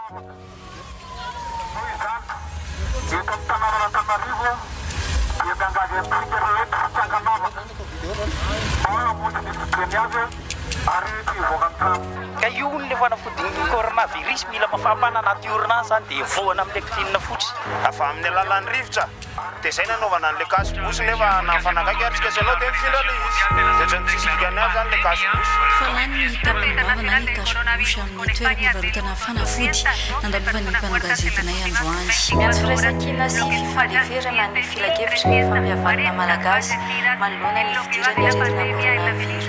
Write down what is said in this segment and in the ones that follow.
Ka io ny le fanafodiny coronavirus mila mafapana anaty orinasa dia voana amin'ny lektinina fotsy afa amin'ny alalan'ny rivotra dia izay nanaovana an'le kasibosy nefa nafanakaiky atsika sy anao dia mifindra le izy dia tsy nitsisydikany avy zany le kasibosy fa lany ny tapimbavana ny kasibosy amin'ny toeram-pivarotana fanafody nandalovan'ny mpanagazetinay androany miantso firaisakina sy fifandeverana ny filakevitra ny fampihavanana malagasy manoloana ny fidirany aretina coronavirus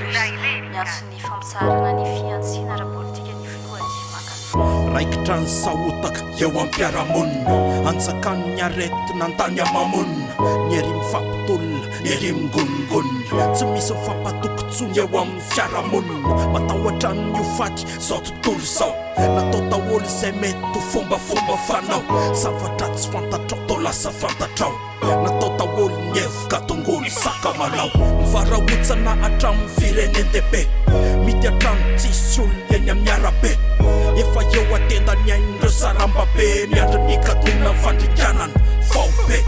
miantso ny fampitsarana ny fiantsina ara-politika ny filohan'ny makana raikitra ny sahotaka eo am-piaramonina antsakan'ny aretina antany amamonina ny ery mifampitolona ny ery mingonongonona tsy misy mifampatokontsony eo amin'ny fiaramonina matahotra ny ofaty zao tontolo zao natao daholo izay mety to fombafomba fanao zavatra tsy fantatrao tao lasa fantatrao natao daholo ny evoka tongolo sakamalao mivarahotsana hatramin'ny firenendehibe mity hatrano tsisy olona eny amin'ny arabe efa eo atenda ny ain'ireo sarambabe miandro ny kadonina fandrikanana vao be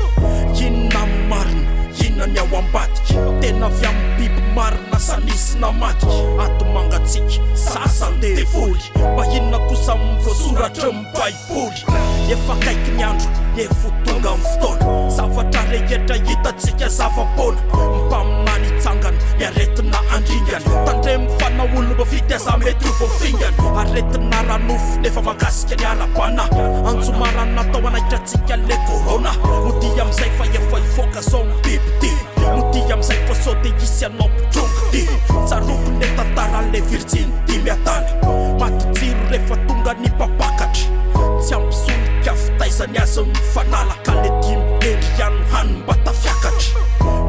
inona ny marina inona ny ao ambadika tena avy amin'ny biby marina sanisina madika ato mangatsika sasany devoly mba inona kosa mivoasoratra ny baiboly efa kaiky ny andro efa tonga amin'ny fotoana zavatra rehetra hitatsika zava-pona mpaminany itsangana ny aretina andringana tandre mifana olo mba fitiaza mety ho voafingana aretina ranofo nefa mangasika ny arabana antsomarana natao anaitratsika le korona no dia am'izay fa efa ifoka zao ny biby ty no dia am'izay fa sao de isy anao mpitrongo ty tsaroko le tantaran'le virjiny ty miatany matotsiro rehefa tonga ny papakatra tsy ampisolika fitaizany azy mifanalaka le dimy endry ihany hany mba tafiakatra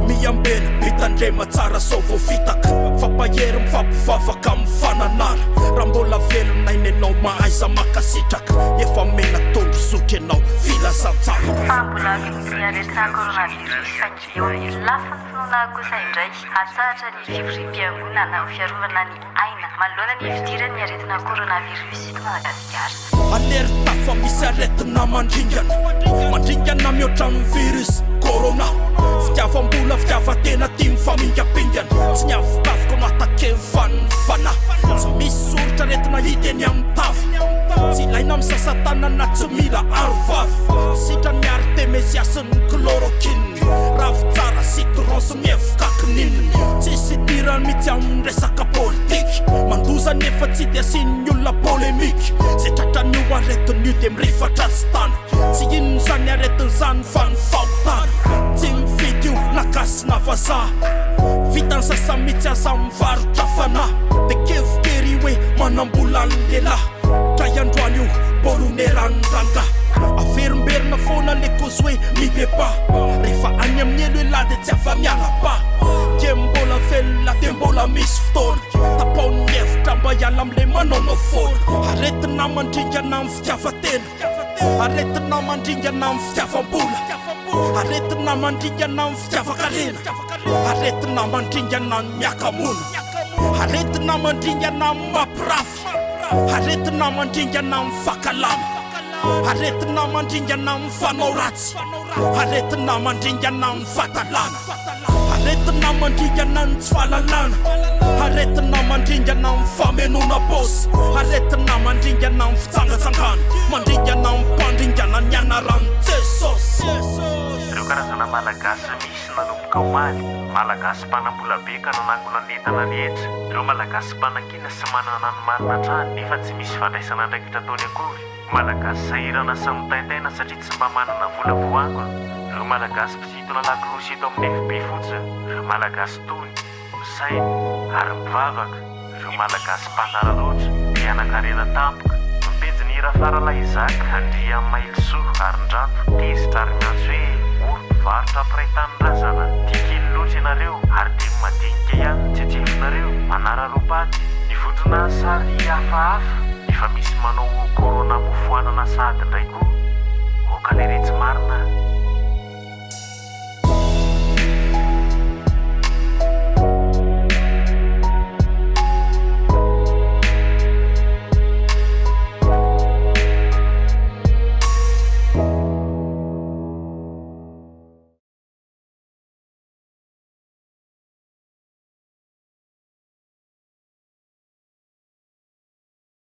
miambena mitandrema tsara sao voafitaka fampahery mifampivavaka mifananara raha mbola velonay nenao mahaiza makasitraka efa mena tondro sotry anao filazantsara fambola ny aretina coronavirus fakeo ny lafatonona kosa indray atsahatra ny fivoriam-piangonana ho fiarovana ny aina manoloana ny fidirany aretina coronavirus to Madagasikara alerta fa misy aretina mandringana mihoatra amin'ny virus corona fitiavam-bola fitiavan-tena ty mifamingapingana tsy niavokavoka matake mifanifana tsy misy soritra aretina hiteny amin'ny tava tsy ilaina amin'ny sasatanana tsy mila arovavy sitra ny artemesiasy ny chloroquine ravitsara citronse mievokakinininy tsisy idirany mitsy amin'ny resaka politika mandoza nefa tsy dia asinyny olona polemika zay tratrany io aretin'io dia mirifatra tsy tana tsy inony zany aretin'izany fa ny fahotana tsy mividy io nakasina vazaha vitany sasa mitsy aza mivarotra fanahy dia kevokery hoe manambola ny lehilahy dray androany io bolonerany ranga averimberina foana le kozy hoe mibeba rehefa any amin'ny elo elahy dia tsy afa mialaba dia mbola velona dia mbola misy fotoana tapaony hevitra mba hiala amin'le manonao foana aretina mandringana amin'ny fitiavan-tena aretina mandringana amin'ny fitiavam-bola aretina mandringana amin'ny fitiavan-karena aretina mandringana amin'ny miakamona aretina mandringana amin'ny mampirafy aretina mandringana amin'ny fakalama aretina mandringana amin'ny fanao ratsy aretina mandringana amin'ny fatalana aretina mandringana ny tsy fahalalana aretina mandringana amin'ny famenona bosy aretina mandringana amin'ny fitsangatsangana mandringana amin'ny mpandringana ny anaran'ny jesosy ireo karazana malagasy misy nanomboka omaly malagasy mpanambola be ka nanangona netana rehetra ireo malagasy mpanakina sy manana ny marina trany nefa tsy misy fandraisana andraikitra taony akory malagasy sahirana sy mitaintaina satria tsy mba manana vola voangona ireo malagasy mpisitona lakrosy eto amin'ny FB fotsiny ireo malagasy tony misaina ary mivavaka ireo malagasy mpandara loatra mianakarena tampoka mipejiny irafarala izaka andria amin'ny mailsoa ary ndrato tezitra ary miantso hoe olo mpivarotra ampiray-tanyrazana tiakely loatra ianareo ary dia madinika ihany tsetsefinareo manara-ropaty nivodrona sary hafahafa efa misy manao korona mofoanana sady indray koa okaleretsy marina